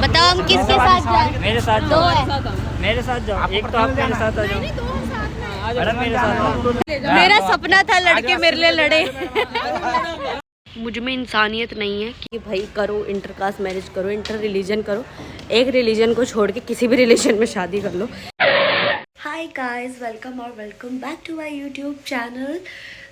बताओ हम किसके साथ जाए? मेरे साथ दो जाओ, है। मेरे साथ जाओ, एक तो आप मेरे साथ आ जाओ। मैडम मेरे साथ आओ। मेरा सपना था लड़के मेरे लिए लड़े। मुझ में इंसानियत नहीं है कि भाई करो इंटर कास्ट मैरिज करो, इंटर रिलीजन करो, एक रिलीजन को छोड़ के किसी भी रिलीजन में शादी कर लो। हाय गाइस, वेलकम और welcome back to my YouTube channel.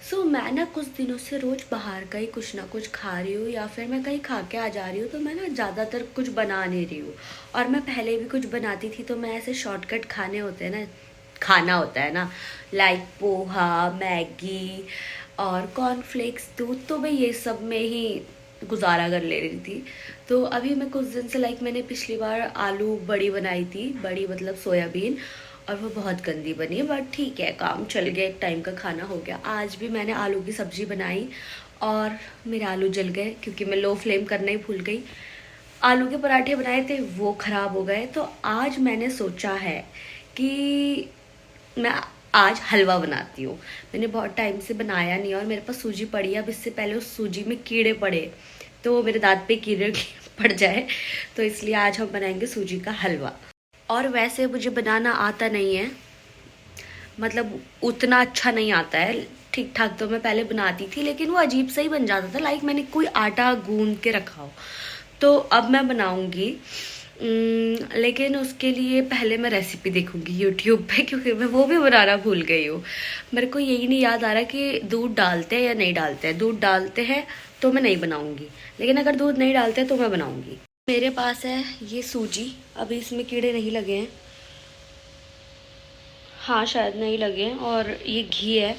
So मैं ना कुछ दिनों से रोज़ बाहर का ही कुछ ना कुछ खा रही हूँ या फिर मैं कहीं खा के आ जा रही हूँ, तो मैं ना ज़्यादातर कुछ बना नहीं रही हूँ। और मैं पहले भी कुछ बनाती थी, तो मैं ऐसे शॉर्टकट खाने होते हैं ना, खाना होता है ना, लाइक पोहा, मैगी और कॉर्नफ्लेक्स, दूध, तो मैं ये सब में ही गुजारा कर ले रही थी। तो अभी मैं कुछ दिन से मैंने पिछली बार आलू बड़ी बनाई थी, बड़ी मतलब सोयाबीन, और वो बहुत गंदी बनी, बट ठीक है, काम चल गया, एक टाइम का खाना हो गया। आज भी मैंने आलू की सब्ज़ी बनाई और मेरे आलू जल गए क्योंकि मैं लो फ्लेम करना ही भूल गई। आलू के पराठे बनाए थे, वो ख़राब हो गए। तो आज मैंने सोचा है कि मैं आज हलवा बनाती हूँ। मैंने बहुत टाइम से बनाया नहीं और मेरे पास सूजी पड़ी है। अब इससे पहले उस सूजी में कीड़े पड़े तो मेरे दांत पे कीड़े पड़ जाए, तो इसलिए आज हम बनाएंगे सूजी का हलवा। और वैसे मुझे बनाना आता नहीं है, मतलब उतना अच्छा नहीं आता है, ठीक ठाक तो मैं पहले बनाती थी, लेकिन वो अजीब सा ही बन जाता था, लाइक मैंने कोई आटा गूंद के रखा हो। तो अब मैं बनाऊंगी, लेकिन उसके लिए पहले मैं रेसिपी देखूंगी यूट्यूब पे, क्योंकि मैं वो भी बनाना भूल गई हूँ। मेरे को यही नहीं याद आ रहा कि दूध डालते हैं या नहीं डालते हैं। दूध डालते हैं तो मैं नहीं बनाऊंगी, लेकिन अगर दूध नहीं डालते तो मैं बनाऊंगी। मेरे पास है ये सूजी, अभी इसमें कीड़े नहीं लगे हैं, हाँ शायद नहीं लगे हैं। और ये घी है,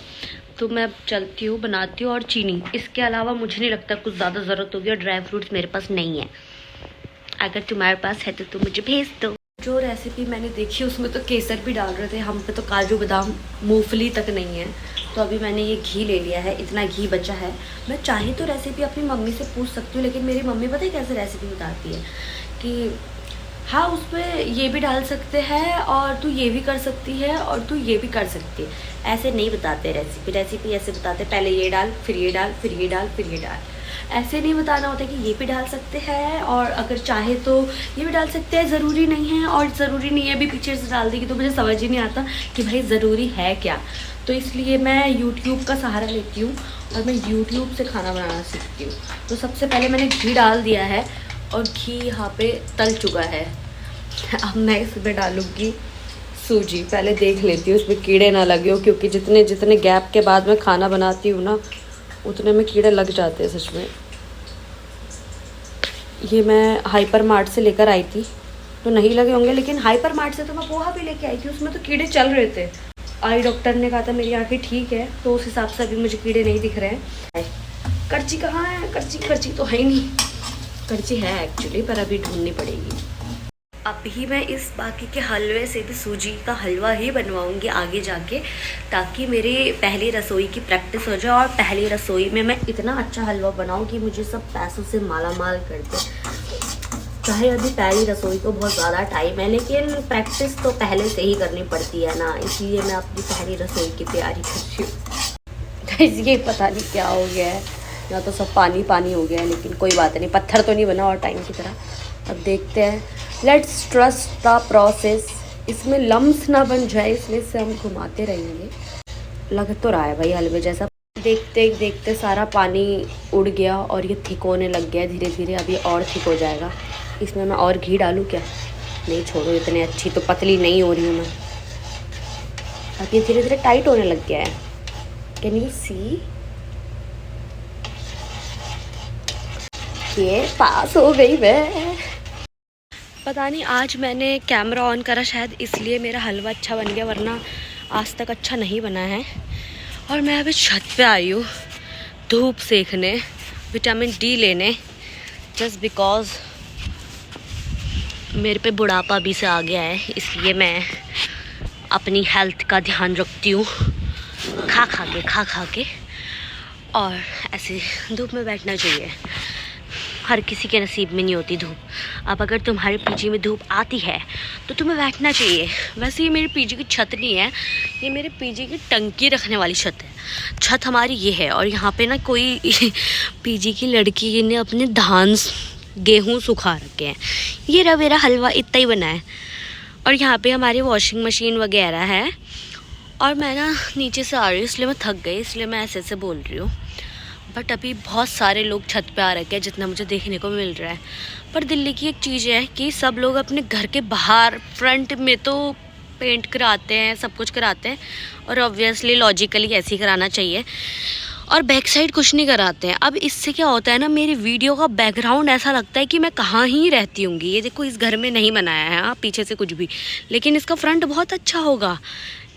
तो मैं चलती हूँ बनाती हूँ। और चीनी, इसके अलावा मुझे नहीं लगता कुछ ज़्यादा ज़रूरत होगी। और ड्राई फ्रूट्स मेरे पास नहीं है, अगर तुम्हारे पास है तो तुम मुझे भेज दो। जो रेसिपी मैंने देखी उसमें तो केसर भी डाल रहे थे, हम पे तो काजू बादाम मूंगफली तक नहीं है। तो अभी मैंने ये घी ले लिया है, इतना घी बचा है। मैं चाहे तो रेसिपी अपनी मम्मी से पूछ सकती हूँ, लेकिन मेरी मम्मी पता है कैसे रेसिपी बताती है कि हाँ उस पर ये भी डाल सकते हैं और तू ये भी कर सकती है और तू ये भी कर सकती है। ऐसे नहीं बताते रेसिपी ऐसे बताते पहले ये डाल, फिर ये डाल, फिर ये डाल, फिर ये डाल। ऐसे नहीं बताना होता कि ये भी डाल सकते हैं और अगर चाहे तो ये भी डाल सकते हैं, ज़रूरी नहीं है। और ज़रूरी नहीं है भी पीछे से डाल देगी, तो मुझे समझ ही नहीं आता कि भाई ज़रूरी है क्या। तो इसलिए मैं यूट्यूब का सहारा लेती हूँ और मैं यूट्यूब से खाना बनाना सीखती हूँ। तो सबसे पहले मैंने घी डाल दिया है और घी यहाँ पे तल चुका है। अब मैं इसमें डालूँगी सूजी। पहले देख लेती हूँ इसमें कीड़े ना लगे हो, क्योंकि जितने जितने गैप के बाद मैं खाना बनाती हूँ ना, उतने में कीड़े लग जाते हैं सच में। ये मैं हाइपर मार्ट से लेकर आई थी तो नहीं लगे होंगे, लेकिन हाइपर मार्ट से तो मैं पोहा भी लेके आई थी, उसमें तो कीड़े चल रहे थे। आई डॉक्टर ने कहा था मेरी आंखें ठीक है, तो उस हिसाब से अभी मुझे कीड़े नहीं दिख रहे हैं। करची कहाँ है? करची तो है ही नहीं। करची है एक्चुअली, पर अभी ढूंढनी पड़ेगी। अभी मैं इस बाकी के हलवे से भी सूजी का हलवा ही बनवाऊंगी आगे जाके, ताकि मेरी पहली रसोई की प्रैक्टिस हो जाए और पहली रसोई में मैं इतना अच्छा हलवा बनाऊं कि मुझे सब पैसों से मालामाल कर दे। चाहे अभी पहली रसोई को बहुत ज़्यादा टाइम है, लेकिन प्रैक्टिस तो पहले से ही करनी पड़ती है ना, इसलिए मैं अपनी पहली रसोई की तैयारी कर रही हूँ। ये पता नहीं क्या हो गया है, या तो सब पानी पानी हो गया है, लेकिन कोई बात नहीं, पत्थर तो नहीं बना और टाइम की तरह। अब देखते हैं, लेट्स ट्रस्ट द प्रोसेस। इसमें लम्स ना बन जाए, इसलिए से हम घुमाते रहेंगे। लग तो रहा है भाई हलवे जैसा। देखते देखते सारा पानी उड़ गया और ये थिक होने लग गया धीरे धीरे। अब ये और थिक हो जाएगा। इसमें मैं और घी डालूँ क्या? नहीं छोड़ो, इतने अच्छी तो पतली नहीं हो रही हूँ मैं। अब ये धीरे धीरे टाइट होने लग गया है। Can you see? ये पास हो गई मैं। पता नहीं आज मैंने कैमरा ऑन करा, शायद इसलिए मेरा हलवा अच्छा बन गया, वरना आज तक अच्छा नहीं बना है। और मैं अभी छत पे आई हूँ धूप सेकने, विटामिन डी लेने, जस्ट बिकॉज मेरे पे बुढ़ापा भी से आ गया है, इसलिए मैं अपनी हेल्थ का ध्यान रखती हूँ खा खा के। और ऐसे धूप में बैठना चाहिए, हर किसी के नसीब में नहीं होती धूप। अब अगर तुम्हारे पीजी में धूप आती है तो तुम्हें बैठना चाहिए। वैसे ये मेरे पीजी की छत नहीं है, ये मेरे पीजी की टंकी रखने वाली छत है। छत हमारी ये है और यहाँ पे ना कोई पीजी की लड़की ने अपने धान गेहूँ सुखा रखे हैं। ये रहा मेरा हलवा, इतना ही बना है। और यहाँ पे हमारी वॉशिंग मशीन वगैरह है। और मैं ना नीचे से आ रही हूँ इसलिए मैं थक गई, इसलिए मैं ऐसे ऐसे बोल रही हूँ। बट अभी बहुत सारे लोग छत पे आ रखे हैं जितना मुझे देखने को मिल रहा है। पर दिल्ली की एक चीज़ है कि सब लोग अपने घर के बाहर फ्रंट में तो पेंट कराते हैं, सब कुछ कराते हैं, और ऑब्वियसली लॉजिकली ऐसे ही कराना चाहिए, और बैक साइड कुछ नहीं कराते हैं। अब इससे क्या होता है ना, मेरी वीडियो का बैकग्राउंड ऐसा लगता है कि मैं कहाँ ही रहती होंगी। ये देखो, इस घर में नहीं बनाया है पीछे से कुछ भी, लेकिन इसका फ्रंट बहुत अच्छा होगा।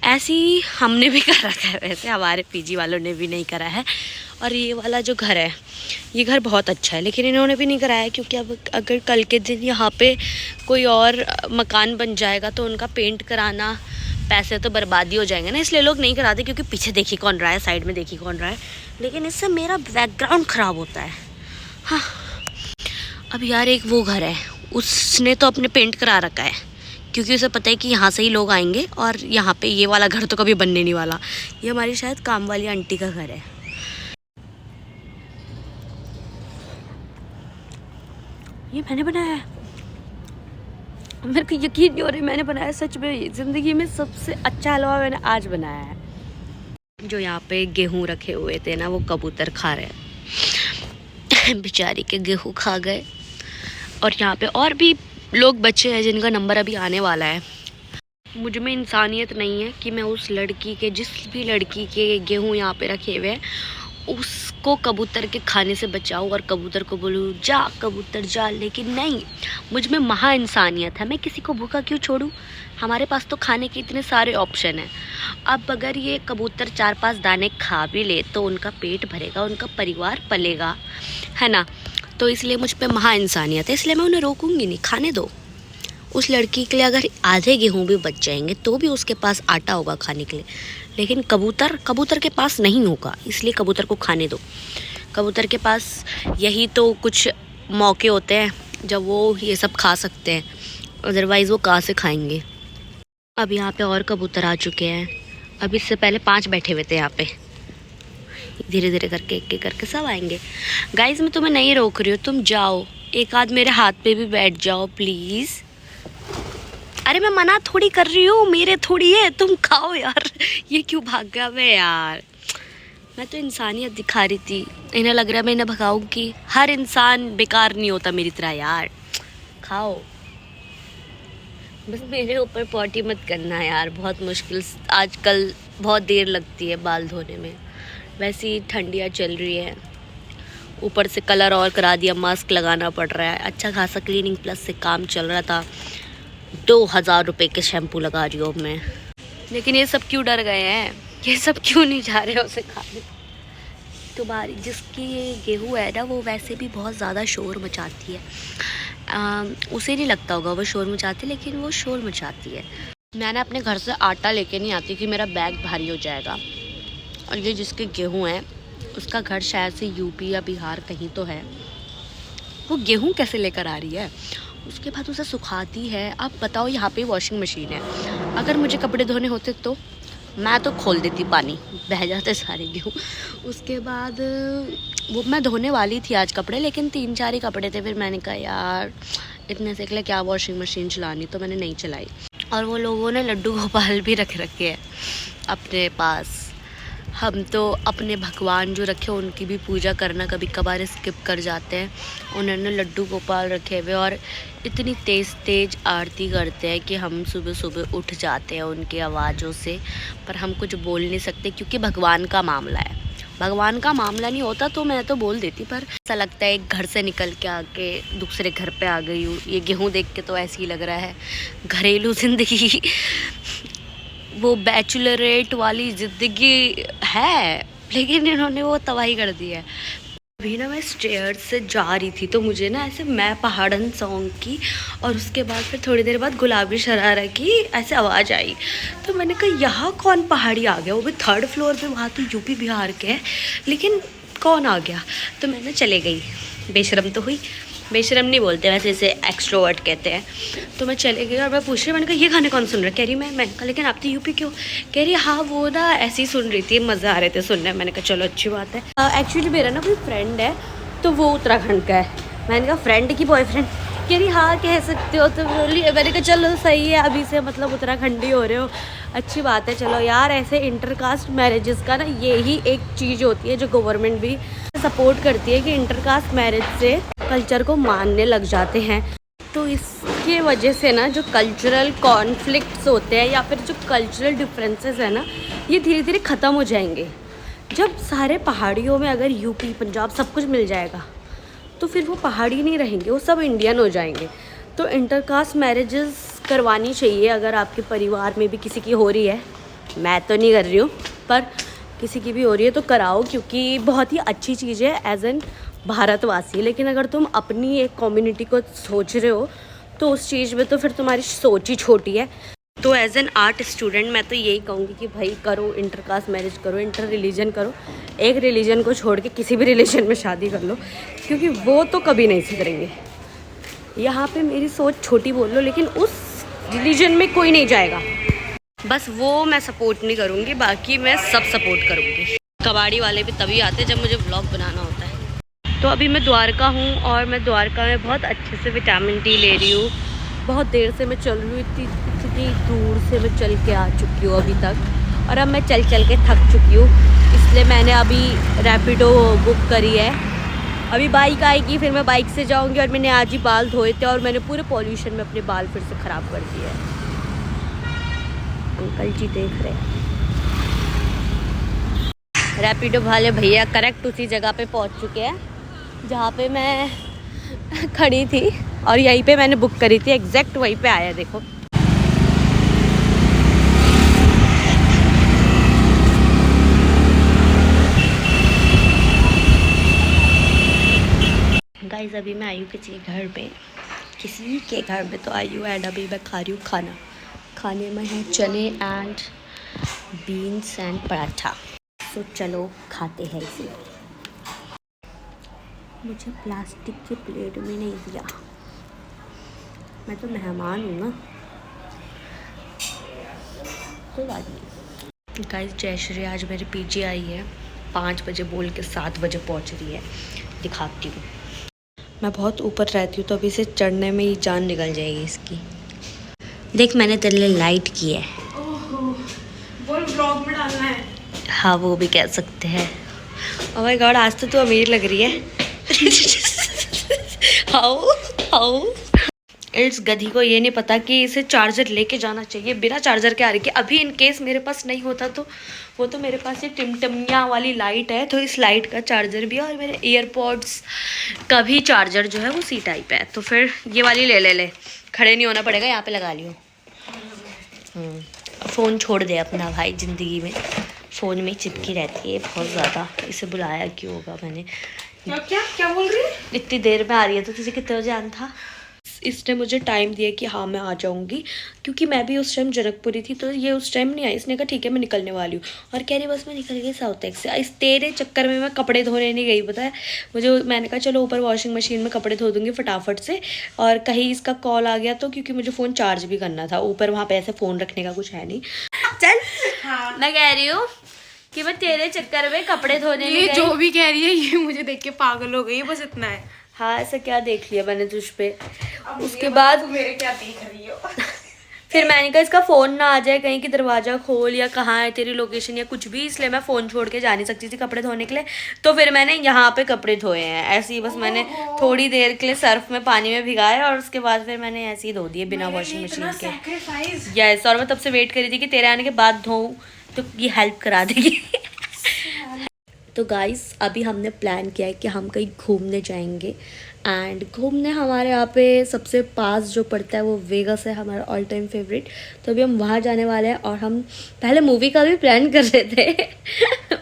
ऐसे ही हमने भी कर रखा है, वैसे हमारे पीजी वालों ने भी नहीं करा है। और ये वाला जो घर है, ये घर बहुत अच्छा है, लेकिन इन्होंने भी नहीं कराया, क्योंकि अब अगर कल के दिन यहाँ पे कोई और मकान बन जाएगा तो उनका पेंट कराना, पैसे तो बर्बादी हो जाएंगे ना, इसलिए लोग नहीं कराते। क्योंकि पीछे देखी कौन रहा है, साइड में देखी कौन रहा है, लेकिन इससे मेरा बैकग्राउंड ख़राब होता है। हाँ, अब यार एक वो घर है, उसने तो अपने पेंट करा रखा है, क्योंकि उसे पता है कि यहाँ से ही लोग आएंगे, और यहाँ पे ये वाला घर तो कभी बनने नहीं वाला। ये हमारी शायद काम वाली आंटी का घर है। ये मैंने बनाया है, मेरे को यकीन नहीं हो रहा मैंने बनाया। सच में ज़िंदगी में सबसे अच्छा हलवा मैंने आज बनाया है। जो यहाँ पे गेहूँ रखे हुए थे ना, वो कबूतर खा रहे हैं। बेचारी के गेहूँ खा गए। और यहाँ पे और भी लोग बच्चे हैं जिनका नंबर अभी आने वाला है। मुझ में इंसानियत नहीं है कि मैं उस लड़की के, जिस भी लड़की के गेहूँ यहाँ पे रखे हुए हैं, उसको कबूतर के खाने से बचाऊं और कबूतर को बोलूं जा कबूतर जा। लेकिन नहीं, मुझ में महा इंसानियत है। मैं किसी को भूखा क्यों छोड़ूं? हमारे पास तो खाने के इतने सारे ऑप्शन हैं। अब अगर ये कबूतर 4-5 दाने खा भी ले तो उनका पेट भरेगा, उनका परिवार पलेगा, है ना। तो इसलिए मुझ पे महा इंसानियत है, इसलिए मैं उन्हें रोकूंगी नहीं, खाने दो। उस लड़की के लिए अगर आधे गेहूँ भी बच जाएंगे तो भी उसके पास आटा होगा खाने के लिए। लेकिन कबूतर के पास नहीं होगा, इसलिए कबूतर को खाने दो। कबूतर के पास यही तो कुछ मौके होते हैं जब वो ये सब खा सकते हैं, अदरवाइज़ वो कहाँ से खाएंगे। अब यहाँ पे और कबूतर आ चुके हैं। अब इससे पहले 5 बैठे हुए थे यहाँ पे। धीरे धीरे करके एक एक करके सब आएंगे। गाइज़ मैं तुम्हें नहीं रोक रही हूँ, तुम जाओ, एक आध मेरे हाथ पे भी बैठ जाओ प्लीज़। अरे मैं मना थोड़ी कर रही हूँ, मेरे थोड़ी है, तुम खाओ यार। ये क्यों भाग गया मैं यार? मैं तो इंसानियत दिखा रही थी, इन्हें लग रहा है मैं इन्हें भगाऊंगी। हर इंसान बेकार नहीं होता मेरी तरह यार, खाओ। बस मेरे ऊपर पॉटी मत करना यार, बहुत मुश्किल आजकल बहुत देर लगती है बाल धोने में। वैसे ही ठंडियाँ चल रही है, ऊपर से कलर और करा दिया, मास्क लगाना पड़ रहा है। अच्छा खासा क्लीनिंग प्लस से काम चल रहा था, 2000 रुपये के शैम्पू लगा रही हूँ मैं। लेकिन ये सब क्यों डर गए हैं? ये सब क्यों नहीं जा रहे उसे खाने? तुम्हारी जिसकी ये गेहूँ है ना, वो वैसे भी बहुत ज़्यादा शोर मचाती है। उसे नहीं लगता होगा वो शोर मचाती, लेकिन वो शोर मचाती है। मैंने अपने घर से आटा लेके नहीं आती कि मेरा बैग भारी हो जाएगा। और ये जिसके गेहूँ है उसका घर शायद से यूपी या बिहार कहीं तो है, वो गेहूँ कैसे लेकर आ रही है? उसके बाद उसे सुखाती है। आप बताओ, यहाँ पे वॉशिंग मशीन है, अगर मुझे कपड़े धोने होते तो मैं तो खोल देती, पानी बह जाते सारे गेहूँ। उसके बाद वो मैं धोने वाली थी आज कपड़े, लेकिन 3-4 ही कपड़े थे। फिर मैंने कहा यार इतने से के लिए क्या वॉशिंग मशीन चलानी, तो मैंने नहीं चलाई। और वो लोगों ने लड्डू गोपाल भी रखे हैं अपने पास। हम तो अपने भगवान जो रखे उनकी भी पूजा करना कभी कभार स्किप कर जाते हैं। उन्होंने लड्डू गोपाल रखे हुए और इतनी तेज़ आरती करते हैं कि हम सुबह सुबह उठ जाते हैं उनकी आवाज़ों से। पर हम कुछ बोल नहीं सकते क्योंकि भगवान का मामला है। भगवान का मामला नहीं होता तो मैं तो बोल देती, पर ऐसा लगता है एक घर से निकल के आके दूसरे घर पे आ गई हूँ। ये गेहूँ देख के तो ऐसे ही लग रहा है घरेलू ज़िंदगी, वो बैचलरेट वाली ज़िंदगी है, लेकिन इन्होंने वो तबाही कर दी है। अभी ना मैं स्टेयर से जा रही थी तो मुझे ना ऐसे मैं पहाड़न सॉन्ग की और उसके बाद फिर थोड़ी देर बाद गुलाबी शरारा की ऐसे आवाज़ आई। तो मैंने कहा यहाँ कौन पहाड़ी आ गया? वो भी 3rd फ्लोर पे, वहाँ तो यूपी बिहार के है, लेकिन कौन आ गया? तो मैंने चले गई, बेशरम तो हुई, बेशरम नहीं बोलते वैसे, इसे एक्सट्रोवर्ट कहते हैं। तो मैं चले गई और मैं पूछ रही, मैंने कहा ये गाने कौन सुन रहा है? कह रही मैं कहा लेकिन आप तो यूपी क्यों? कह रही हाँ वो ना ऐसे ही सुन रही थी, मज़े आ रहे थे सुनने। मैंने कहा चलो अच्छी बात है। एक्चुअली मेरा ना कोई फ्रेंड है तो वो उत्तराखंड का है, मैंने कहा फ्रेंड की बॉयफ्रेंड, कह रही हाँ कह सकते हो। तो बोली, मैंने कहा चलो सही है, अभी से मतलब उत्तराखंडी हो रहे हो, अच्छी बात है। चलो यार, ऐसे इंटरकास्ट मैरिजेस का ना यही एक चीज़ होती है जो गवर्नमेंट भी सपोर्ट करती है कि इंटरकास्ट मैरिज से कल्चर को मानने लग जाते हैं। तो इसके वजह से ना जो कल्चरल कॉन्फ्लिक्ट्स होते हैं या फिर जो कल्चरल डिफरेंसेस है ना, ये धीरे धीरे ख़त्म हो जाएंगे। जब सारे पहाड़ियों में अगर यूपी पंजाब सब कुछ मिल जाएगा तो फिर वो पहाड़ी नहीं रहेंगे, वो सब इंडियन हो जाएंगे। तो इंटरकास्ट मैरिजेस करवानी चाहिए अगर आपके परिवार में भी किसी की हो रही है। मैं तो नहीं कर रही हूँ, पर किसी की भी हो रही है तो कराओ, क्योंकि बहुत ही अच्छी चीज़ है एज एन भारतवासी। लेकिन अगर तुम अपनी एक कम्युनिटी को सोच रहे हो तो उस चीज़ में तो फिर तुम्हारी सोच ही छोटी है। तो एज एन आर्ट स्टूडेंट मैं तो यही कहूँगी कि भाई करो, इंटरकास्ट मैरिज करो, इंटर रिलीजन करो। एक रिलीजन को छोड़ के किसी भी रिलीजन में शादी कर लो, क्योंकि वो तो कभी नहीं सुधरेंगे। यहाँ पे मेरी सोच छोटी बोल लो, लेकिन उस रिलीजन में कोई नहीं जाएगा। बस वो मैं सपोर्ट नहीं करूँगी, बाकी मैं सब सपोर्ट करूँगी। कबाड़ी वाले भी तभी आते जब मुझे व्लॉग बनाना होता है। तो अभी मैं द्वारका हूँ और मैं द्वारका में बहुत अच्छे से विटामिन डी ले रही हूँ। बहुत देर से मैं चल रही हूँ, इतनी दूर से मैं चल के आ चुकी हूँ अभी तक, और अब मैं चल के थक चुकी हूँ, इसलिए मैंने अभी रैपिडो बुक करी है। अभी बाइक आएगी, फिर मैं बाइक से जाऊँगी। और मैंने आज ही बाल धोए थे और मैंने पूरे पॉल्यूशन में अपने बाल फिर से ख़राब कर दिए हैं। अंकल जी देख रहे हैं, रैपिडो वाले भैया करेक्ट उसी जगह पे पहुँच चुके हैं जहाँ पे मैं खड़ी थी, और यहीं पे मैंने बुक करी थी, एग्जैक्ट वहीं पे आया। देखो गाइस, अभी मैं आई हूँ किसी के घर पे तो आई हूँ, एंड अभी मैं खा रही हूँ खाना। खाने में है चने एंड बीन्स एंड पराठा। तो चलो खाते हैं इसे। मुझे प्लास्टिक की प्लेट में नहीं दिया, मैं तो मेहमान हूँ ना, कोई बात नहीं। गाइस, जयश्री आज मेरे पीछे आई है, 5 बजे बोल के 7 बजे पहुँच रही है। दिखाती हूँ। मैं बहुत ऊपर रहती हूँ तो अभी से चढ़ने में ही जान निकल जाएगी इसकी। देख, मैंने तेरे लिए लाइट की है। वो व्लॉग में डालना है। हाँ, वो भी कह सकते हैं। ओह माय गॉड, आज तो तू अमीर लग रही है। हाउ इस गधी को ये नहीं पता कि इसे चार्जर लेके जाना चाहिए, बिना चार्जर के आ रही है। अभी इन केस मेरे पास नहीं होता तो वो तो मेरे पास ये टिमटिमिया वाली लाइट है, तो इस लाइट का चार्जर भी है, और मेरे एयरपॉड्स का भी चार्जर जो है वो सी टाइप है। तो फिर ये वाली ले खड़े नहीं होना पड़ेगा, यहाँ पे लगा लियो। फ़ोन छोड़ दे अपना भाई, ज़िंदगी में फ़ोन में चिपकी रहती है बहुत ज़्यादा। इसे बुलाया क्यों होगा मैंने। क्या बोल रही है? इतनी देर में आ रही है तो तुझे कितने बजे आना था? इसने मुझे टाइम दिया कि हाँ मैं आ जाऊँगी, क्योंकि मैं भी उस टाइम जनकपुरी थी, तो ये उस टाइम नहीं आई। इसने कहा ठीक है मैं निकलने वाली हूँ, और कह रही बस मैं निकल गई साउथ एक्स से। इस तेरे चक्कर में मैं कपड़े धोने नहीं गई, पता है मुझे। मैंने कहा चलो ऊपर वॉशिंग मशीन में कपड़े धो दूँगी फटाफट से, और कहीं इसका कॉल आ गया तो, क्योंकि मुझे फ़ोन चार्ज भी करना था ऊपर, वहाँ पर ऐसे फ़ोन रखने का कुछ है नहीं। चल हाँ। मैं कह रही हूँ कि मैं तेरे चक्कर में कपड़े धोने नहीं गई। जो भी कह रही है ये मुझे देख के पागल हो गई, बस इतना है। हाँ, ऐसा क्या देख लिया मैंने तुझ पे? उसके बाद मेरे क्या देख रही हो? फिर मैंने कहा इसका फ़ोन ना आ जाए कहीं कि दरवाज़ा खोल या कहाँ है तेरी लोकेशन या कुछ भी, इसलिए मैं फ़ोन छोड़ के जा नहीं सकती थी कपड़े धोने के लिए। तो फिर मैंने यहाँ पे कपड़े धोए हैं ऐसे ही, बस मैंने थोड़ी देर के लिए सर्फ में पानी में भिगाया, और उसके बाद फिर मैंने ऐसे ही धो दिए बिना वॉशिंग मशीन के। यस, और मैं तब से वेट करी थी कि तेरे आने के बाद धोऊँ तो ये हेल्प करा देगी। तो गाइस, अभी हमने प्लान किया है कि हम कहीं घूमने जाएंगे, एंड घूमने हमारे यहाँ पे सबसे पास जो पड़ता है वो वेगास है, हमारा ऑल टाइम फेवरेट। तो अभी हम वहाँ जाने वाले हैं, और हम पहले मूवी का भी प्लान कर रहे थे।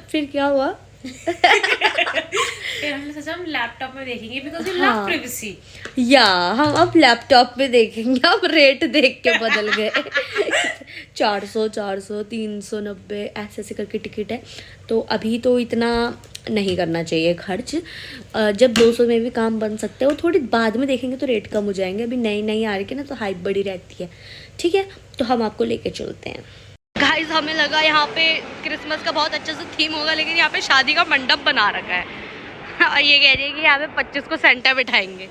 फिर क्या हुआ? फिर हमने सोचा हम लैपटॉप में देखेंगे, बिकॉज़ वी लव प्राइवेसी। या हम अब लैपटॉप में देखेंगे। अब रेट देख के बदल गए। 400 390 ऐसे करके टिकट है। तो अभी तो इतना नहीं करना चाहिए खर्च, जब 200 में भी काम बन सकते हैं। वो थोड़ी बाद में देखेंगे तो रेट कम हो जाएंगे, अभी नई आ रही है ना तो हाइप बड़ी रहती है। ठीक है, तो हम आपको लेके चलते हैं। गाइस, हमें लगा यहाँ पे क्रिसमस का बहुत अच्छा सा थीम होगा, लेकिन यहाँ पे शादी का मंडप बना रखा है। और ये कह रही है कि यहाँ पे 25 को सेंटर बिठाएंगे।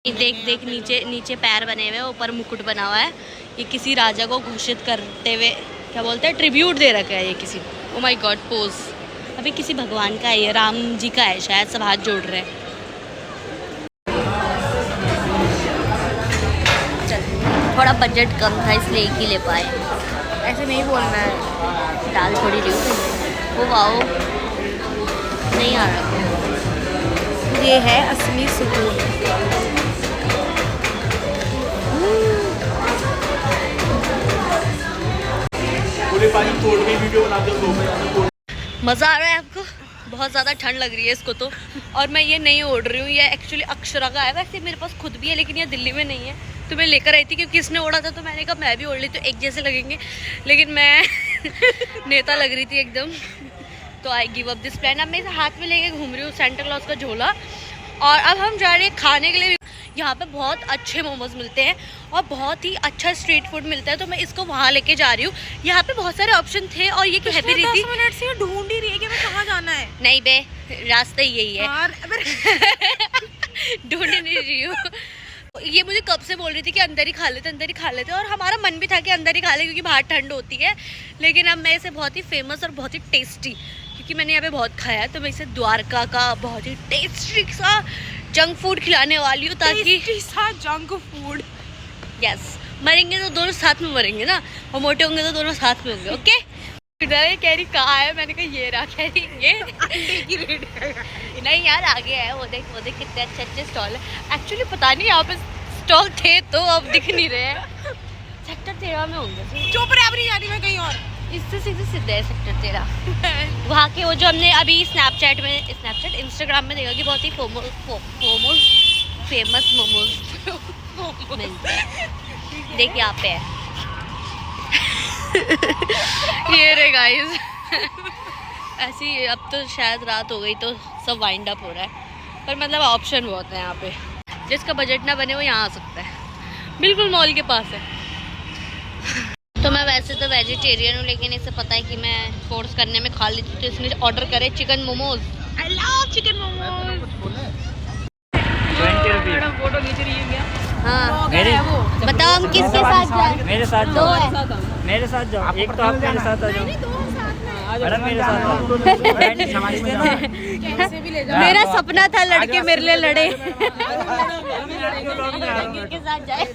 देख देख नीचे नीचे पैर बने हुए, ऊपर मुकुट बना हुआ है। ये किसी राजा को घोषित करते हुए क्या बोलते हैं, ट्रिब्यूट दे रखा है ये किसी। Oh my God pose. अभी किसी भगवान का है, ये राम जी का है शायद, सब हाथ जोड़ रहे हैं। चल थोड़ा बजट कम था इसलिए एक ही ले पाए। ऐसे नहीं बोलना है। दाल थोड़ी ली वो वाओ नहीं आ रहा। ये है असली सुकून। मज़ा आ रहा है आपको? बहुत ज़्यादा ठंड लग रही है इसको तो, और मैं ये नहीं ओढ़ रही हूँ। ये एक्चुअली अक्षरा का है, वैसे मेरे पास खुद भी है लेकिन ये दिल्ली में नहीं है, तो मैं लेकर आई थी क्योंकि इसने ओढ़ा था, तो मैंने कहा मैं भी ओढ़ ली तो एक जैसे लगेंगे। लेकिन मैं नेता लग रही थी एकदम, तो I give up this plan. अब मैं इसे हाथ में लेके घूम रही हूँ सेंटा क्लॉज का झोला। और अब हम जा रहे हैं खाने के लिए। यहाँ पे बहुत अच्छे मोमोज मिलते हैं और बहुत ही अच्छा स्ट्रीट फूड मिलता है, तो मैं इसको वहाँ लेके जा रही हूँ। यहाँ पे बहुत सारे ऑप्शन थे और ये कह भी रही थी 10 मिनट से ढूंढ ही रही है कि मैं कहाँ जाना है। नहीं बे, रास्ता ही यही है। ढूंढ नहीं रही हूँ। ये मुझे कब से बोल रही थी कि अंदर ही खा लेते, अंदर ही खा लेते, और हमारा मन भी था कि अंदर ही खा ले क्योंकि बाहर ठंड होती है। लेकिन अब मैं इसे बहुत ही फेमस और बहुत ही टेस्टी, क्योंकि मैंने यहाँ पे बहुत खाया है, तो मैं इसे द्वारका का बहुत ही टेस्टी सा जंक फूड खिलाने वाली हूँ, ताकि जंक फूड। यस, मरेंगे तो दोनों साथ में मरेंगे ना, और मोटे होंगे तो दोनों साथ में होंगे। ओके। कह रही कहाँ है, मैंने कहा ये रहा। कह रही ये अंडे की रेट नहीं यार, आगे है वो देख कितने अच्छे अच्छे स्टॉल है। एक्चुअली पता नहीं यहाँ पे स्टॉल थे तो अब दिख नहीं रहे हैं। सेक्टर 13 में होंगे। चुप रहे, अब नहीं जा रही मैं कहीं और। इससे सीधे है सेक्टर 13। वहाँ के वो जो हमने अभी स्नैपचैट इंस्टाग्राम में देखा कि बहुत ही फेमस मोमोज मिलते हैं। देख यहाँ पे है। ये रे गाइस। ऐसी अब तो शायद रात हो गई तो सब वाइंड अप हो रहा है, पर मतलब ऑप्शन बहुत है यहाँ पे। जिसका बजट ना बने वो यहाँ आ सकता है, बिल्कुल मॉल के पास है। तो मैं वैसे तो वेजिटेरियन हूँ, लेकिन इसे पता है कि मैं फोर्स करने में खा लेती हूँ, तो इसने ऑर्डर करे chicken momos. I love chicken momos. Photo खींच रही है क्या? हाँ मेरे वो बताओ हम किसके साथ जाएं? मेरे साथ दो जाओ, है। मेरे साथ जाओ। एक तो आप मेरे साथ आ जाओ, मैडम मेरे साथ आओ। कैसे भी ले जाओ। मेरा सपना था लड़के मेरे लिए लड़े। किसके साथ जाए?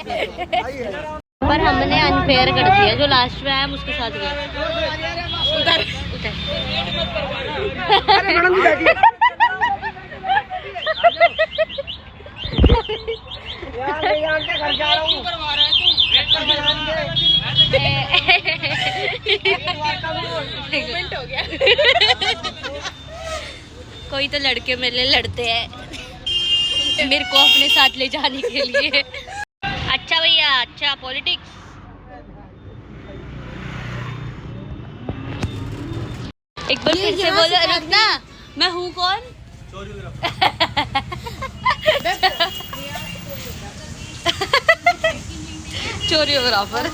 पर हमने अनफेयर कर दिया, जो लास्ट में आया उसके साथ गया। उधर कोई तो लड़के मेरे लिए लड़ते हैं मेरे को अपने साथ ले जाने के लिए। अच्छा भैया, अच्छा पॉलिटिक्स। एक बार फिर से बोलो, रुकना। मैं हूँ कौन? चोरियोग्राफर।